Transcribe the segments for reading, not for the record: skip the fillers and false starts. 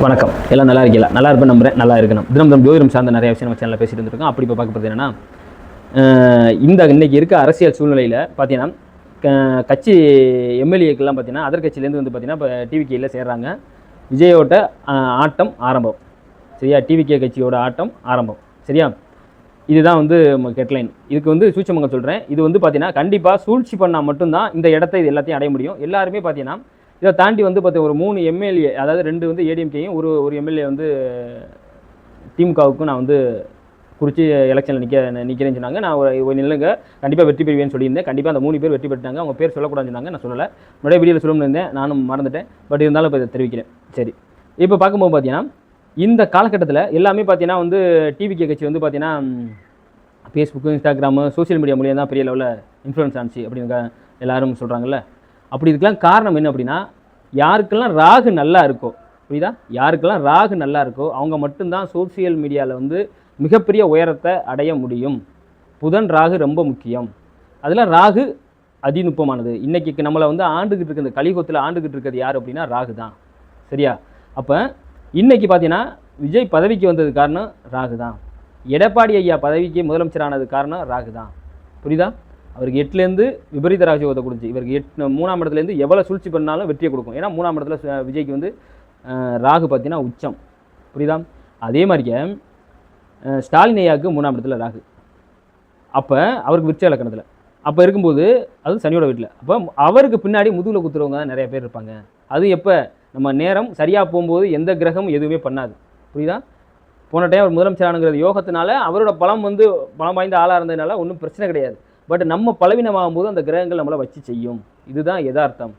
வணக்கம். எல்லாம் நல்லா இருக்கீங்களா? நல்லா இருப்பேன் நம்புறேன். நல்லா இருக்கணும். தினம் ஜோதிடம் சார்ந்த நிறைய விஷயம் நம்ம சேனலில் பேசிட்டு இருந்திருக்கோம். அப்படி இப்போ பார்க்க போகிறது என்னன்னா, இன்னைக்கு இருக்க அரசியல் சூழ்நிலையில் பார்த்தீங்கன்னா, கட்சி எம்எல்ஏக்கெல்லாம் பார்த்தீங்கன்னா, அதர் கட்சியிலேருந்து வந்து பார்த்தீங்கன்னா, இப்போ டிவிகேயில் சேர்றாங்க. விஜயோட ஆட்டம் ஆரம்பம். சரியா? டிவிகே கட்சியோட ஆட்டம் ஆரம்பம். சரியா? இதுதான் வந்து ஹெட்லைன். இதுக்கு வந்து சூட்சமங்கள் சொல்கிறேன். இது வந்து பார்த்தீங்கன்னா, கண்டிப்பாக சூழ்ச்சி பண்ணால் மட்டும்தான் இந்த இடத்த இது எல்லாத்தையும் அடைய முடியும். எல்லாருமே பார்த்தீங்கன்னா, இதை தாண்டி வந்து பார்த்தீங்கன்னா ஒரு 3 எம்எல்ஏ, அதாவது 2 வந்து ஏடிஎம்கேயும் ஒரு எம்எல்ஏ வந்து திமுகவுக்கும் நான் வந்து குறித்து எலெக்ஷனில் நிற்கிறேன்னு சொன்னாங்க. நான் ஒரு நில்லுங்க, கண்டிப்பாக வெற்றி பெறுவேன்னு சொல்லியிருந்தேன். கண்டிப்பாக அந்த 3 பேர் வெற்றி பெற்றாங்க. அவங்க பேர் சொல்லக்கூடாதுன்னு சொன்னாங்க. நான் சொல்லலை. முன்னாடியே வீடியோவில் சொல்லணும்னு இருந்தேன், நானும் மறந்துட்டேன். பட் இருந்தாலும் இப்போ இதை தெரிவிக்கிறேன். சரி, இப்போ பார்க்கும்போது பார்த்தீங்கன்னா, இந்த காலகட்டத்தில் எல்லாமே பார்த்தீங்கன்னா வந்து டிவிகே கட்சி வந்து பார்த்தீங்கன்னா ஃபேஸ்புக்கு, இன்ஸ்டாகிராமு, சோசியல் மீடியா மூலியம் தான் பெரிய லெவலில் இன்ஃப்ளூயன்ஸ் ஆனிச்சு அப்படின்னு எல்லாரும் சொல்கிறாங்கல்ல. அப்படி இதுக்கெல்லாம் காரணம் என்ன அப்படின்னா, யாருக்கெல்லாம் ராகு நல்லா இருக்கோ, புரியுதா? யாருக்கெல்லாம் ராகு நல்லா இருக்கோ அவங்க மட்டும்தான் சோசியல் மீடியாவில் வந்து மிகப்பெரிய உயரத்தை அடைய முடியும். புதன் ராகு ரொம்ப முக்கியம். அதில் ராகு அதிநுட்பமானது. இன்றைக்கி நம்மளை வந்து ஆண்டுகிட்டு இருக்க இந்த கலியுகத்தில் ஆண்டுகிட்டு இருக்கிறது யார் அப்படின்னா ராகு தான். சரியா? அப்போ இன்றைக்கி பார்த்தீங்கன்னா விஜய் பதவிக்கு வந்தது காரணம் ராகு தான். எடப்பாடி ஐயா பதவிக்கு முதலமைச்சரானது காரணம் ராகு தான். புரியுதா? அவருக்கு 8லேருந்து விபரீத ராஜயோகத்தை கொடுத்து, இவருக்கு 3ஆம் இடத்துலேருந்து எவ்வளோ சூழ்ச்சி பண்ணாலும் வெற்றியை கொடுக்கும். ஏன்னா 3ஆம் இடத்துல விஜய்க்கு வந்து ராகு பார்த்தீங்கன்னா உச்சம். புரியுதா? அதே மாதிரியே ஸ்டாலின் ஐயாவுக்கு 3ஆம் இடத்துல ராகு. அப்போ அவருக்கு விருச்ச இலக்கணத்தில் அப்போ இருக்கும்போது அது சனியோட வீட்டில். அப்போ அவருக்கு பின்னாடி முதுகில் குத்துறவங்க தான் நிறைய பேர் இருப்பாங்க. அது எப்போ நம்ம நேரம் சரியாக போகும்போது எந்த கிரகமும் எதுவுமே பண்ணாது. புரியுதா? போன டைம் அவர் முதலமைச்சரானுங்கிறது யோகத்தினால அவரோட பலம் வந்து பலம் வாய்ந்த ஆளாக இருந்ததுனால ஒன்றும் பிரச்சனை கிடையாது. பட் நம்ம பலவீனமாகும் போது அந்த கிரகங்கள் நம்மளை வச்சு செய்யும். இதுதான் யதார்த்தம்.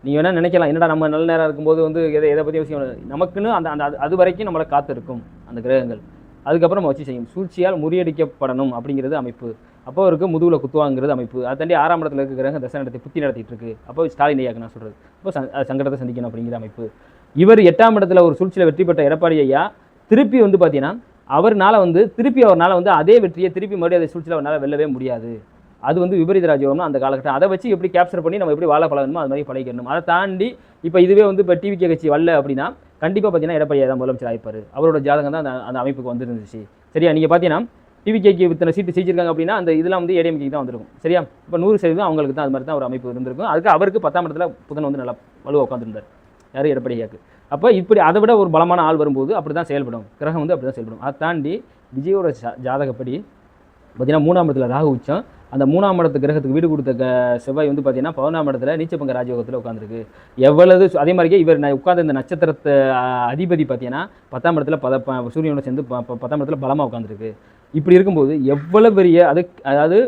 நீங்கள் வேணால் நினைக்கலாம், என்னடா நம்ம நல்ல நேரம் இருக்கும்போது வந்து எதை பற்றி யோசிக்கணும், நமக்குன்னு அந்த அது வரைக்கும் நம்மளை காத்திருக்கும் அந்த கிரகங்கள். அதுக்கப்புறம் நம்ம வச்சு செய்யும். சூழ்ச்சியால் முறியடிக்கப்படணும் அப்படிங்கிறது அமைப்பு. அப்போ அவருக்கு முதுகில் குத்துவாங்கிறது அமைப்பு. அதை தாண்டி 6ஆம் இடத்துல இருக்க கிரகம் தசை நடத்தி புத்தி நடத்திட்டு இருக்கு. அப்போ ஸ்டாலின் ஐயாக்கு நான் சொல்கிறது, அப்போ சங்கடத்தை சந்திக்கணும் அப்படிங்கிற அமைப்பு. இவர் 8ஆம் இடத்துல ஒரு சூழ்ச்சியில் வெற்றி பெற்ற எடப்பாடி ஐயா திருப்பி வந்து பார்த்தீங்கன்னா அவர்னால வந்து அதே வெற்றியை திருப்பி மறுபடியும் அதை சூழ்ச்சியில் அவரால் வெல்லவே முடியாது. அது வந்து விபரீத ராஜயோகம்னா அந்த காலகட்டம். அதை வச்சு எப்படி கேப்சர் பண்ணி நம்ம எப்படி வாழ பழகணுமோ அது மாதிரி பழகிக்கணும். அதை தாண்டி இப்போ இதுவே வந்து இப்போ டிவிகே கட்சி வரல அப்படின்னா கண்டிப்பாக பார்த்தீங்கன்னா எடப்பாடி தான் முதலமைச்சர் ஆகிப்பார். அவரோட ஜாதகம் தான் அந்த அமைப்புக்கு வந்துருந்துச்சு. சரியா? நீங்கள் பார்த்தீங்கன்னா டிவிகேக்கு இத்தனை சீட்டு செஞ்சிருக்காங்க அப்படின்னா அந்த இதெல்லாம் வந்து ஏடிஎம்கே தான் வந்திருக்கும். சரியா? இப்போ 100% அவங்களுக்கு தான் அது மாதிரி தான் ஒரு அமைப்பு இருந்திருக்கும். அதுக்கு அவருக்கு 10ஆம் இடத்துல புதன் வந்து நல்லா வலுவாக உட்காந்துருந்தார். யார்? எடப்பாடி ஐயாக்கு. அப்போ இப்படி அதை விட ஒரு பலமான ஆள் வரும்போது அப்படி தான் செயல்படும். கிரகம் வந்து அப்படி தான் செயல்படும். அதை தாண்டி விஜயோட ஜாதகப்படி பார்த்தீங்கன்னா 3ஆம் இடத்துல ராகு உச்சம். அந்த 3ஆம் இடத்து கிரகத்துக்கு வீடு கொடுத்த செவ்வாய் வந்து பார்த்தீங்கன்னா 11ஆம் இடத்துல நீச்சபங்க ராஜயோகத்தில் உட்காந்துருக்கு. எவ்வளவு அதே மாதிரியே இவர் உட்காந்து இந்த நட்சத்திரத்தை அதிபதி பார்த்தீங்கன்னா 10ஆம் இடத்துல சூரியனோட சேர்ந்து 10ஆம் இடத்துல பலமாக உட்காந்துருக்கு. இப்படி இருக்கும்போது எவ்வளவு பெரிய அதாவது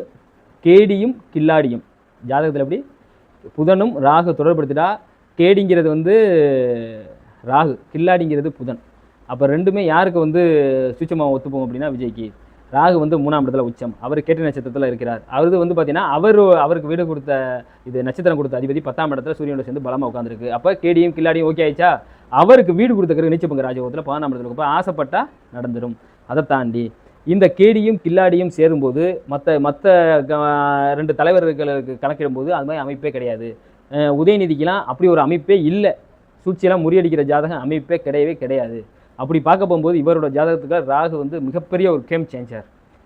கேடியும் கில்லாடியும் ஜாதகத்தில் எப்படி புதனும் ராகு தொடர்படுத்திட்டா கேடிங்கிறது வந்து ராகு, கில்லாடிங்கிறது புதன். அப்போ ரெண்டுமே யாருக்கு வந்து சுச்சமாக ஒத்துப்போம் அப்படின்னா விஜய்க்கு. ராகு வந்து 3ஆம் இடத்துல உச்சம். அவர் கேட்ட நட்சத்திரத்தில் இருக்கிறார். அவரு வந்து பார்த்தீங்கன்னா அவருக்கு வீடு கொடுத்த இது நட்சத்திரம் கொடுத்த அதிபதி 10ஆம் இடத்துல சூரியனோட சேர்ந்து பலமாக உட்காந்துருக்கு. அப்போ கேடியும் கில்லாடியும் ஓகே ஆயிடுச்சா? அவருக்கு வீடு கொடுத்த நீச்சபங்க ராஜயோகத்தில் 11ஆம் இடத்துல இப்போ ஆசைப்பட்டா நடந்துடும். அதை தாண்டி இந்த கேடியும் கில்லாடியும் சேரும்போது மற்ற 2 தலைவர்களுக்கு கணக்கிடும்போது அது மாதிரி அமைப்பே கிடையாது. உதயநிதிக்கெலாம் அப்படி ஒரு அமைப்பே இல்லை. சூழ்ச்சியெல்லாம் முறியடிக்கிற ஜாதகம் அமைப்பே கிடையாது. அப்படி பார்க்க போகும்போது இவரோட ஜாதகத்துக்கு ராகு வந்து மிகப்பெரிய ஒரு கேம் சேஞ்சர்.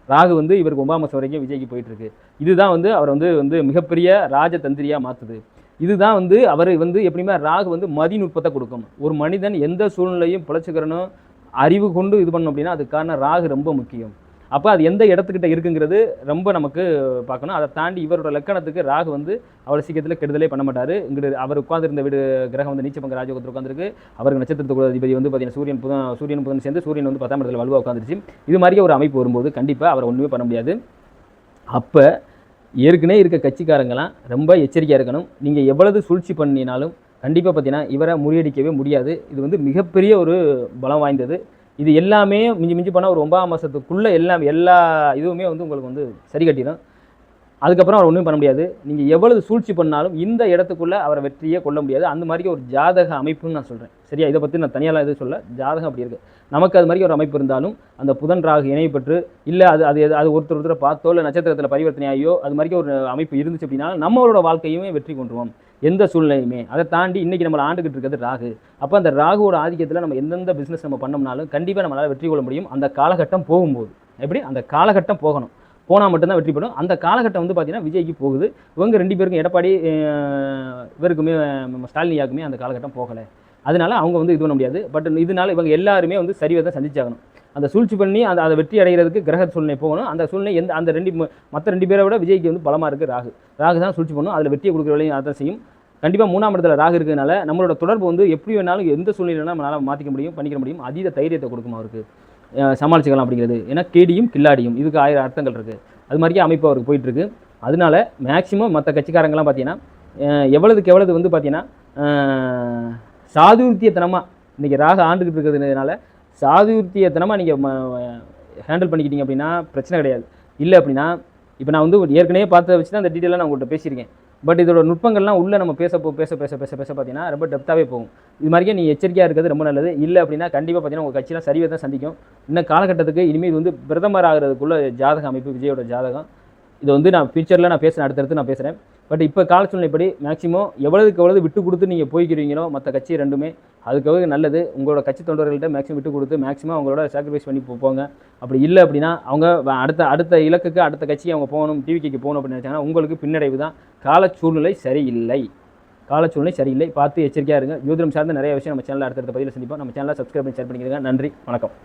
ராகு வந்து இவருக்கு 9ஆம் மாதம் வரைக்கும் விஜய்க்கு போயிட்டுருக்கு. இதுதான் வந்து அவர் வந்து மிகப்பெரிய ராஜதந்திரியாக மாற்றுது. இதுதான் வந்து அவர் வந்து எப்படியுமே ராகு வந்து மதிநுட்பத்தை கொடுக்கும். ஒரு மனிதன் எந்த சூழ்நிலையும் பிழைச்சிக்கிறனும் அறிவு கொண்டு இது பண்ணணும் அப்படின்னா அதுக்கான ராகு ரொம்ப முக்கியம். அப்போ அது எந்த இடத்துக்கிட்ட இருக்குங்கிறது ரொம்ப நமக்கு பார்க்கணும். அதை தாண்டி இவரோட லக்கணத்துக்கு ராகு வந்து அவ்வளோ சீக்கிரத்தில் கெடுதலே பண்ண மாட்டார். இங்கிட்டு அவர் உட்காந்துருந்த வீடு கிரகம் வந்து நீச்சபங்க ராஜயோகத்தில் உட்காந்துருக்கு. அவருக்கு நட்சத்திரத்துக்கு அதிபதி வந்து பார்த்தீங்கன்னா சூரியன் புதன் சேர்ந்து சூரியன் வந்து 10ஆம் இடத்துல வலுவாக உட்காந்துருச்சு. இது மாதிரியே ஒரு அமைப்பு வரும்போது கண்டிப்பாக அவர் ஒன்றுமே பண்ண முடியாது. அப்போ ஏற்கனவே இருக்க கட்சிக்காரங்களாம் ரொம்ப எச்சரிக்கையாக இருக்கணும். நீங்கள் எவ்வளவு சூழ்ச்சி பண்ணினாலும் கண்டிப்பாக பார்த்தீங்கன்னா இவரை முறியடிக்கவே முடியாது. இது வந்து மிகப்பெரிய ஒரு பலம் வாய்ந்தது. இது எல்லாமே மிஞ்சி போனால் ஒரு 9ஆம் மாதத்துக்குள்ளே எல்லா இதுவுமே வந்து உங்களுக்கு வந்து சரி கட்டிடும். அதுக்கப்புறம் அவர் ஒன்றும் பண்ண முடியாது. நீங்கள் எவ்வளவு சூழ்ச்சி பண்ணாலும் இந்த இடத்துக்குள்ளே அவரை வெற்றியே கொள்ள முடியாது. அந்த மாதிரி ஒரு ஜாதக அமைப்புன்னு நான் சொல்கிறேன். சரியா? இதை பற்றி நான் தனியாலாம் எதுவும் சொல்ல, ஜாதகம் அப்படி இருக்குது. நமக்கு அது மாதிரி ஒரு அமைப்பு இருந்தாலும் அந்த புதன் ராகு இணைப்பட்டு இல்லை அது ஒருத்தரை பார்த்தோ இல்லை நட்சத்திரத்தில் பரிவர்த்தனையாகியோ அது மாதிரி ஒரு அமைப்பு இருந்துச்சு அப்படின்னா நம்மளோட வாழ்க்கையுமே வெற்றி கொண்டுருவோம். எந்த சூழ்நிலையுமே. அதை தாண்டி இன்றைக்கி நம்மளை ஆண்டுகிட்டு இருக்கிறது ராகு. அப்போ அந்த ராகுவோட ஆதிக்கத்தில் நம்ம எந்தெந்த பிஸ்னஸ் நம்ம பண்ணோம்னாலும் கண்டிப்பாக நம்மளால் வெற்றி கொள்ள முடியும். அந்த காலகட்டம் போகும்போது எப்படி அந்த காலகட்டம் போகணும், போனால் மட்டும்தான் வெற்றி பெறும். அந்த காலகட்டம் வந்து பார்த்தீங்கன்னா விஜய்க்கு போகுது. இவங்க 2 பேருக்கும் எடப்பாடி இவருக்குமே ஸ்டாலினியாக்குமே அந்த காலகட்டம் போகலை. அதனால அவங்க வந்து இது பண்ண முடியாது. பட் இதனால இவங்க எல்லாருமே வந்து சரிவை தான் சந்திச்சாகணும். அந்த சூழ்ச்சி பண்ணி அதை வெற்றி அடைகிறதுக்கு கிரக சூழ்நிலை போகணும். அந்த சூழ்நிலை அந்த மற்ற 2 பேரை விட விஜய்க்கு வந்து பலமாக இருக்குது ராகு. ராகு தான் சூழ்ச்சி பண்ணணும். அதில் வெற்றியை கொடுக்குற வேலையும் அதை செய்யும். கண்டிப்பாக 3ஆம் இடத்துல ராகு இருக்கிறதுனால நம்மளோட தொடர்பு வந்து எப்படி வேணாலும் எந்த சூழ்நிலையிலும் நம்மளால் மாற்றிக்க முடியும், பண்ணிக்க முடியும். அதீத தைரியத்தை கொடுக்கும் அவருக்கு, சமாளிச்சுக்கலாம் அப்படிங்கிறது. ஏன்னா கேடியும் கில்லாடியும் இதுக்கு 1000 அர்த்தங்கள் இருக்குது. அது மாதிரியே அமைப்பு அவருக்கு போயிட்டுருக்கு. அதனால மேக்சிமம் மற்ற கட்சிக்காரங்களாம் பார்த்தீங்கன்னா எவ்வளவுக்கு எவ்வளவு வந்து பார்த்தீங்கன்னா சாதுரியத்தனமாக இன்றைக்கி ராகு ஆண்டுக்கிட்டு இருக்கிறதுனால சாதுரியத்தனமாக நீங்கள் ஹேண்டில் பண்ணிக்கிட்டீங்க அப்படின்னா பிரச்சனை கிடையாது. இல்லை அப்படின்னா இப்போ நான் வந்து ஏற்கனவே பார்த்த வச்சு தான் அந்த டீட்டெயிலாக நான் உங்கள்கிட்ட பேசியிருக்கேன். பட் இதோட நுட்பங்கள்லாம் உள்ளே நம்ம பேச பார்த்தீங்கன்னா ரொம்ப டெப்த்தாகவே போகும். இது மாதிரியே நீ எச்சரிக்கையாக இருக்கிறது ரொம்ப நல்லது. இல்லை அப்படின்னா கண்டிப்பாக பார்த்தீங்கன்னா உங்கள் கட்சியெலாம் சரிவை தான் சந்திக்கும். இன்னும் காலகட்டத்துக்கு இனிமேல் இது வந்து பிரதமர் ஆகிறதுக்குள்ள ஜாதக அமைப்பு விஜயோட ஜாதகம். இது வந்து நான் ஃபியூச்சரில் நான் பேசுகிறேன், அடுத்தடுத்து நான் பேசுகிறேன். பட் இப்போ கால சூழ்நிலைப்படி மேக்ஸிமம் எவ்வளவுக்கு விட்டு கொடுத்து நீங்கள் போய்க்கிறீங்களோ மற்ற கட்சி ரெண்டுமே அதுக்காக நல்லது. உங்களோட கட்சி தொண்டர்கள்ட்ட மேக்ஸிமம் விட்டு கொடுத்து மேக்ஸிமம் அவங்களோட சாக்ரிஃபைஸ் பண்ணி போங்க. அப்படி இல்லை அப்படின்னா அவங்க அடுத்த இலக்குக்கு அடுத்த கட்சிக்கு அவங்க போகணும், டிவிக்கு போகணும் அப்படின்னு நினச்சாங்கன்னா உங்களுக்கு பின்னடைவு தான். கால சூழ்நிலை சரியில்லை. பார்த்து எச்சரிக்கையாக இருங்க. ஜோதிடம் சார்ந்த நிறைய விஷயம் நம்ம சேனலில் அடுத்தடுத்த பதிவில் சந்திப்போம். நம்ம சேனலை சப்ஸ்கிரைப் பண்ணி ஷேர் பண்ணிக்கிறீங்க. நன்றி, வணக்கம்.